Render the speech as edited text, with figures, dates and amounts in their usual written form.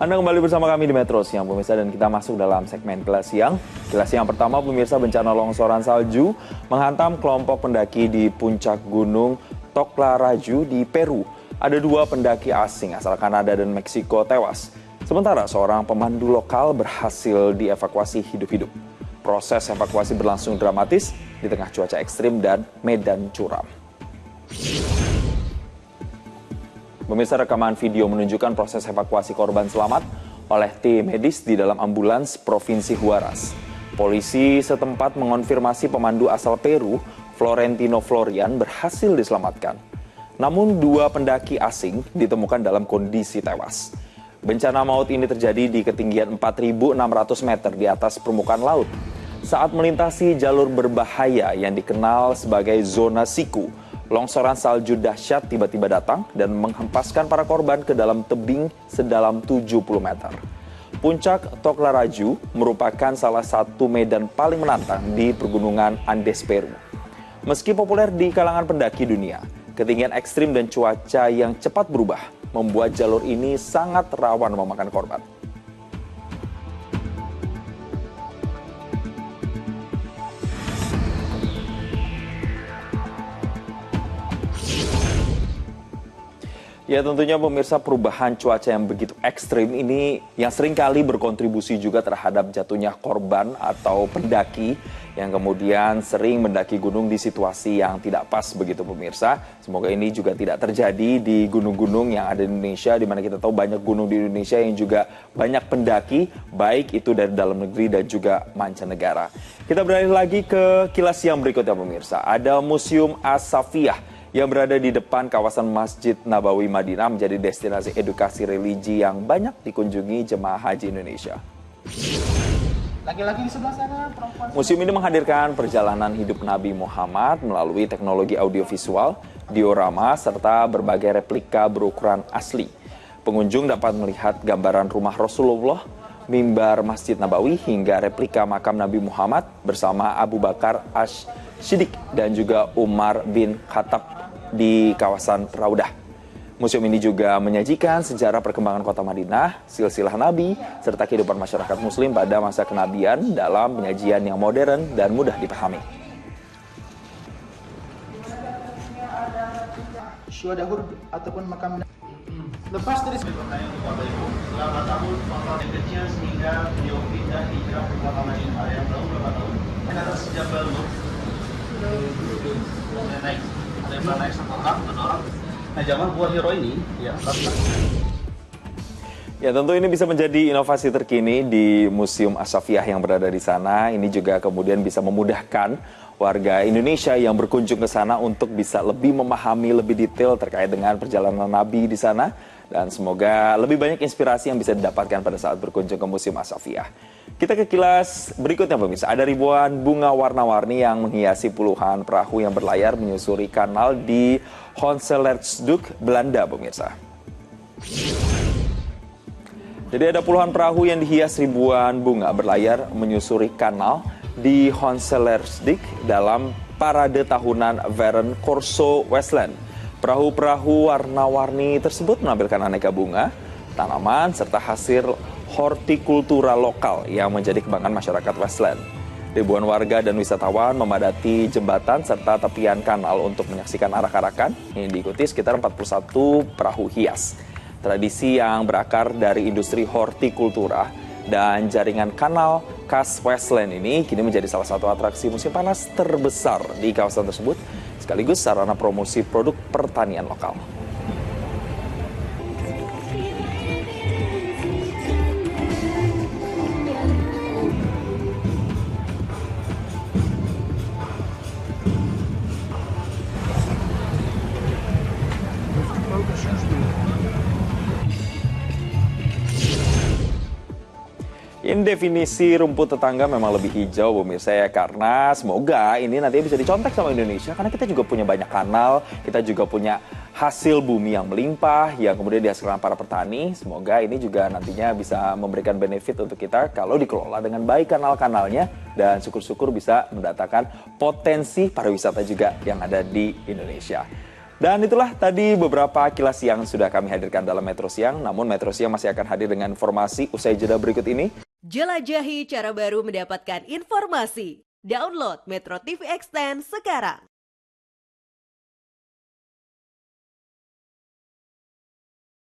Anda kembali bersama kami di Metro Siang, pemirsa, dan kita masuk dalam segmen Kilas Siang. Kilas Siang pertama, pemirsa, bencana longsoran salju menghantam kelompok pendaki di puncak gunung Tocllaraju di Peru. Ada 2 pendaki asing asal Kanada dan Meksiko tewas. Sementara seorang pemandu lokal berhasil dievakuasi hidup-hidup. Proses evakuasi berlangsung dramatis di tengah cuaca ekstrim dan medan curam. Pemirsa, rekaman video menunjukkan proses evakuasi korban selamat oleh tim medis di dalam ambulans Provinsi Huaraz. Polisi setempat mengonfirmasi pemandu asal Peru, Florentino Florian, berhasil diselamatkan. Namun 2 pendaki asing ditemukan dalam kondisi tewas. Bencana maut ini terjadi di ketinggian 4.600 meter di atas permukaan laut. Saat melintasi jalur berbahaya yang dikenal sebagai zona siku, longsoran salju dahsyat tiba-tiba datang dan menghempaskan para korban ke dalam tebing sedalam 70 meter. Puncak Tocllaraju merupakan salah satu medan paling menantang di pegunungan Andes Peru. Meski populer di kalangan pendaki dunia, ketinggian ekstrim dan cuaca yang cepat berubah membuat jalur ini sangat rawan memakan korban. Ya, tentunya pemirsa, perubahan cuaca yang begitu ekstrim ini yang seringkali berkontribusi juga terhadap jatuhnya korban atau pendaki yang kemudian sering mendaki gunung di situasi yang tidak pas begitu pemirsa. Semoga ini juga tidak terjadi di gunung-gunung yang ada di Indonesia, di mana kita tahu banyak gunung di Indonesia yang juga banyak pendaki, baik itu dari dalam negeri dan juga mancanegara. Kita beralih lagi ke kilas yang berikutnya pemirsa. Ada Museum As-Safiyyah yang berada di depan kawasan Masjid Nabawi Madinah menjadi destinasi edukasi religi yang banyak dikunjungi jemaah haji Indonesia. Laki-laki di sebelah sana, perempuan. Museum ini menghadirkan perjalanan hidup Nabi Muhammad melalui teknologi audiovisual, diorama, serta berbagai replika berukuran asli. Pengunjung dapat melihat gambaran rumah Rasulullah, mimbar Masjid Nabawi, hingga replika makam Nabi Muhammad bersama Abu Bakar As-Siddiq dan juga Umar bin Khattab di kawasan Raudah. Museum ini juga menyajikan sejarah perkembangan kota Madinah, silsilah Nabi, serta kehidupan masyarakat Muslim pada masa kenabian dalam penyajian yang modern dan mudah dipahami. Syuhada Uhud ataupun makam. Lepas dari selama tahun yang kecil sehingga beliau pindah hijrah ke kota Madinah yang tahu berapa tahun? Kan ada sejak baru naik. Ada naik satu orang. Nah, zaman buah hero ini ya. Ya, tentu ini bisa menjadi inovasi terkini di Museum As-Safiyyah yang berada di sana. Ini juga kemudian bisa memudahkan warga Indonesia yang berkunjung ke sana untuk bisa lebih memahami lebih detail terkait dengan perjalanan Nabi di sana. Dan semoga lebih banyak inspirasi yang bisa didapatkan pada saat berkunjung ke Museum As-Safiyyah. Kita ke kilas berikutnya pemirsa. Ada ribuan bunga warna-warni yang menghiasi puluhan perahu yang berlayar menyusuri kanal di Honsellertsduk, Belanda pemirsa. Jadi ada puluhan perahu yang dihias ribuan bunga berlayar menyusuri kanal di Honsellertsduk dalam parade tahunan Veren Corso Westland. Perahu-perahu warna-warni tersebut menampilkan aneka bunga, tanaman, serta hasil hortikultura lokal yang menjadi kebanggaan masyarakat Westland. Ribuan warga dan wisatawan memadati jembatan serta tepian kanal untuk menyaksikan arak-arakan yang diikuti sekitar 41 perahu hias. Tradisi yang berakar dari industri hortikultura dan jaringan kanal khas Westland ini kini menjadi salah satu atraksi musim panas terbesar di kawasan tersebut, sekaligus sarana promosi produk pertanian lokal. Ini definisi rumput tetangga memang lebih hijau pemirsa ya, karena semoga ini nanti bisa dicontek sama Indonesia, karena kita juga punya banyak kanal, kita juga punya hasil bumi yang melimpah yang kemudian dihasilkan para petani. Semoga ini juga nantinya bisa memberikan benefit untuk kita kalau dikelola dengan baik kanal-kanalnya, dan syukur-syukur bisa mendatangkan potensi pariwisata juga yang ada di Indonesia. Dan itulah tadi beberapa kilas yang sudah kami hadirkan dalam Metro Siang. Namun Metro Siang masih akan hadir dengan informasi usai jeda berikut ini. Jelajahi cara baru mendapatkan informasi. Download Metro TV Extend sekarang.